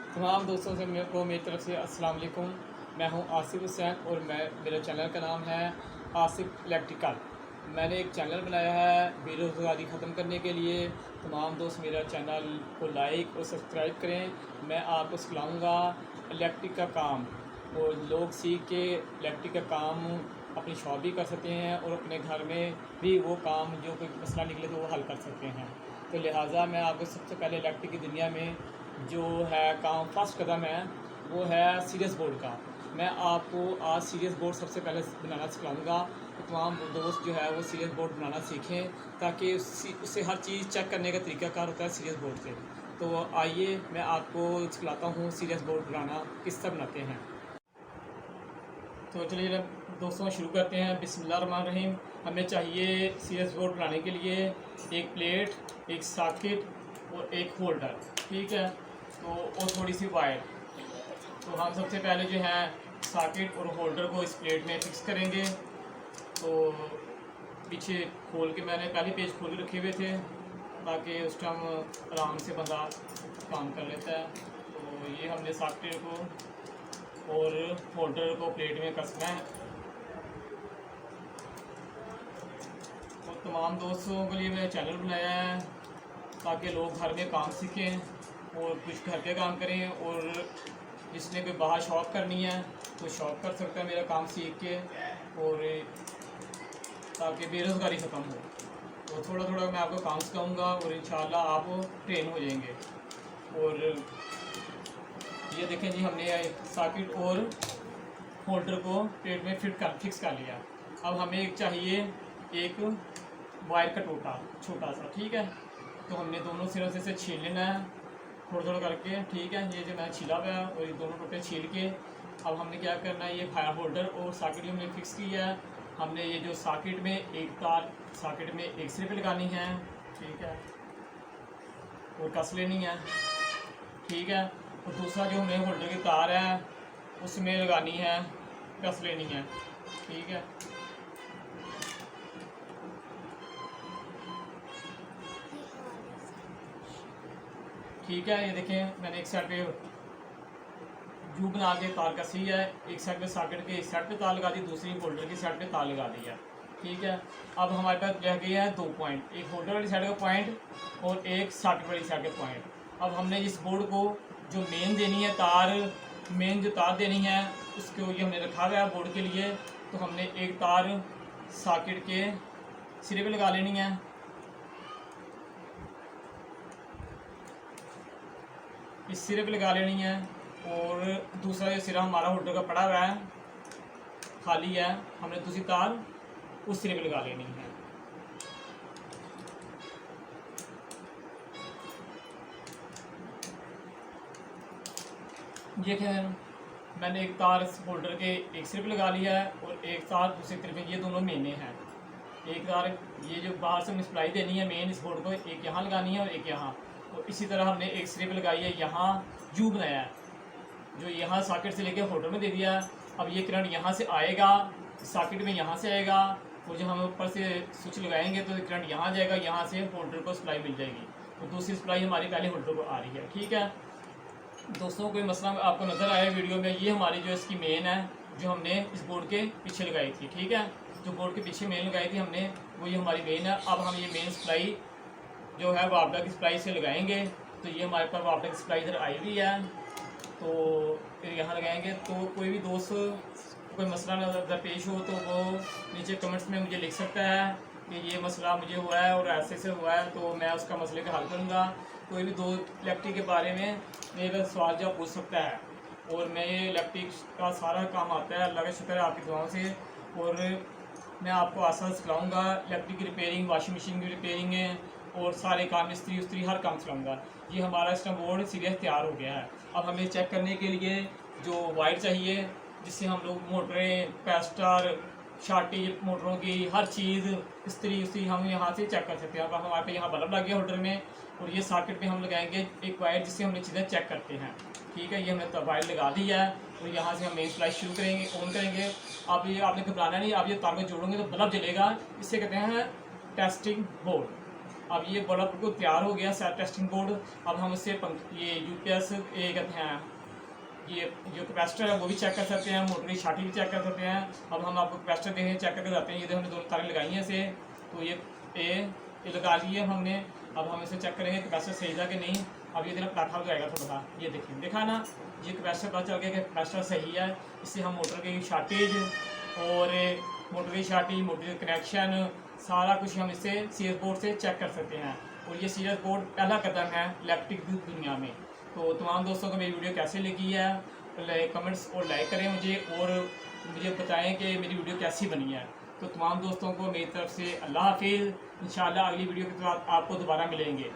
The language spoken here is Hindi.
तमाम दोस्तों से मेरे को मेरी तरफ से अस्सलाम वालेकुम। मैं हूं आसिफ हुसैन और मेरे चैनल का नाम है आसिफ इलेक्ट्रिकल। मैंने एक चैनल बनाया है बेरोज़गारी ख़त्म करने के लिए। तमाम दोस्त मेरा चैनल को लाइक और सब्सक्राइब करें। मैं आपको सिखाऊंगा इलेक्ट्रिक का काम, और लोग सीख के इलेक्ट्रिक का काम अपनी शॉप भी कर सकते हैं और अपने घर में भी वो काम जो कोई मसला निकले तो वो हल कर सकते हैं। तो लिहाजा मैं आपको सबसे पहले इलेक्ट्रिक की दुनिया में जो है काम फर्स्ट कदम है वो है सीरियस बोर्ड का। मैं आपको आज सीरियस बोर्ड सबसे पहले बनाना सिखाऊंगा। तो तमाम दोस्त जो है वो सीरियस बोर्ड बनाना सीखें, ताकि उससे हर चीज़ चेक करने का तरीक़ाकार होता है सीरियस बोर्ड से। तो आइए मैं आपको सिखाता हूँ सीरियस बोर्ड बनाना किस तरह बनाते हैं। तो चलिए दोस्तों शुरू करते हैं। बिस्मिल्लाहिर्रहमानिर्रहीम। हमें चाहिए सीरियस बोर्ड बनाने के लिए एक प्लेट, एक सॉकेट और एक होल्डर, ठीक है। तो और थोड़ी सी वायर। तो हम सबसे पहले जो है सॉकेट और होल्डर को इस प्लेट में फिक्स करेंगे। तो पीछे खोल के मैंने पहले पेज खोल के रखे हुए थे ताकि उस टाइम आराम से बंदा काम कर लेता है। तो ये हमने सॉकेट को और होल्डर को प्लेट में कसना है। और तमाम दोस्तों के लिए मैंने चैनल बनाया है ताकि लोग घर में काम सीखें और कुछ घर के काम करें, और जिसने कोई बाहर शॉप करनी है तो शॉप कर सकता है मेरा काम सीख के, और ताकि बेरोज़गारी ख़त्म हो। तो थोड़ा थोड़ा मैं आपको काम सिखाऊंगा और इंशाल्लाह आप ट्रेन हो जाएंगे। और ये देखें जी, हमने सॉकेट और होल्डर को प्लेट में फिक्स कर लिया। अब हमें एक चाहिए एक वायर का टोटा छोटा सा, ठीक है। तो हमने दोनों सिरों से इसे छील लेना है थोड़ा थोड़ा करके, ठीक है। ये जो मैंने छीला हुआ है और ये दोनों टोटे छील के अब हमने क्या करना है, ये फायर होल्डर और सॉकेट हमने फिक्स किया है। हमने ये जो सॉकेट में एक तार सॉकेट में एक सिरे पे लगानी है, ठीक है, और कस लेनी है, ठीक है। और दूसरा जो हमें होल्डर की तार है उसमें लगानी है, कस लेनी है, ठीक है। ठीक है, ये देखें मैंने एक साइड पे जू बना के तार कसी है, एक साइड पे सॉकेट के एक साइड पे तार लगा दी, दूसरी होल्डर की साइड पे तार लगा दी है, ठीक है। अब हमारे पास रह गए हैं दो पॉइंट, एक होल्डर वाली साइड का पॉइंट और एक सॉकेट वाली साइड का पॉइंट। अब हमने इस बोर्ड को जो मेन देनी है तार, मेन जो तार देनी है उसको ये हमने रखा हुआ है बोर्ड के लिए। तो हमने एक तार सॉकेट के सिरे पे लगा लेनी है, इस सिरे पे लगा लेनी है, और दूसरा जो सिरा हमारा होल्डर का पड़ा हुआ है खाली है, हमने दूसरी तार उस सिरे पे लगा लेनी है। ये क्या है, मैंने एक तार होल्डर के एक सिरे पे लगा लिया है और एक तार दूसरी तरफ पे, ये दोनों मेने हैं। एक तार ये जो बाहर से हमें सप्लाई देनी है मेन इस बोर्ड को, एक यहाँ लगानी है और एक यहाँ। तो इसी तरह हमने एक सिरे पे लगाई है, यहाँ यू बनाया है जो यहाँ सॉकेट से लेके होल्डर में दे दिया। अब ये करंट यहाँ से आएगा सॉकेट में, यहाँ से आएगा, और जब हम ऊपर से स्विच लगाएंगे तो करंट यहाँ जाएगा, यहाँ से होल्डर को सप्लाई मिल जाएगी। तो दूसरी सप्लाई हमारी पहले होल्डर को आ रही है, ठीक है। दोस्तों कोई मसला आपको नज़र आया वीडियो में, ये हमारी जो इसकी मेन है जो हमने इस बोर्ड के पीछे लगाई थी, ठीक है। जो बोर्ड के पीछे मेन लगाई थी हमने वो ये हमारी मेन है। अब हम ये मेन सप्लाई जो है वापडा की सप्लाई से लगाएंगे। तो ये हमारे पास वापडा की सप्लाई इधर आई हुई है, तो फिर यहाँ लगाएंगे। तो कोई भी दोस्त कोई मसला दरपेश हो तो वो नीचे कमेंट्स में मुझे लिख सकता है कि ये मसला मुझे हुआ है और ऐसे से हुआ है, तो मैं उसका मसले का हल करूँगा। कोई भी दो इलेक्ट्रिक के बारे में मेरा सवाल जवाब पूछ सकता है, और मैं ये इलेक्ट्रिक का सारा काम आता है, अल्लाह का शुक्र है आपकी दुआओं से। और मैं आपको आसान सिखाऊँगा इलेक्ट्रिक की रिपेयरिंग, वाशिंग मशीन की रिपेयरिंग है, और सारे काम स्त्री उस्त्री हर काम सिखाऊँगा। ये हमारा सिस्टम बोर्ड सीरियस तैयार हो गया है। अब हमें चेक करने के लिए जो वायर चाहिए जिससे हम लोग मोटरें, कैस्टर, शार्टी मोटरों की हर चीज़ स्त्री उस्त्री हम यहाँ से चेक कर सकते हैं। अब हमारे पे यहाँ बल्ब लग गया होल्डर में, और ये सॉकेट पे हम लगाएंगे एक वायर जिससे हम ये चीज़ें चेक करते हैं, ठीक है। ये हमने वायर लगा दी है और यहाँ से हम मेन सप्लाई शुरू करेंगे, ऑन करेंगे। आप ये आपने घबराना नहीं, आप ये तार में जोड़ोगे तो बल्ब जलेगा, इससे कहते हैं टेस्टिंग बोर्ड। अब ये बड़ा बिल्कुल तैयार हो गया सेल्फ टेस्टिंग बोर्ड। अब हम इससे ये यूपीएस ये कहते हैं, ये जो कैपेसिटर है वो भी चेक कर सकते हैं, मोटर की छाटी भी चेक कर सकते हैं। अब हम आपको कैपेसिटर देखें चेक करके जाते हैं। ये हमने दोनों तारें लगाई हैं इसे, तो ये लगा ली है हमने। अब हम इसे चेक करेंगे कैपेसिटर सही था कि नहीं। अब ये देखना प्लेटफॉर्म जाएगा थोड़ा सा, ये देखिए देखा ना, ये कैपेसिटर पता चल गया कि कैपेसिटर सही है। इससे हम मोटर की शार्टेज और मोटर की शार्टी, मोटर के कनेक्शन, सारा कुछ हम इससे सीरियल बोर्ड से चेक कर सकते हैं। और ये सीरियल बोर्ड पहला कदम है इलेक्ट्रिक दुनिया में। तो तमाम दोस्तों को मेरी वीडियो कैसे लगी है कमेंट्स और लाइक करें मुझे, और मुझे बताएं कि मेरी वीडियो कैसी बनी है। तो तमाम दोस्तों को मेरी तरफ से अल्लाह हाफिज़। इंशाल्लाह अगली वीडियो के साथ आपको दोबारा मिलेंगे।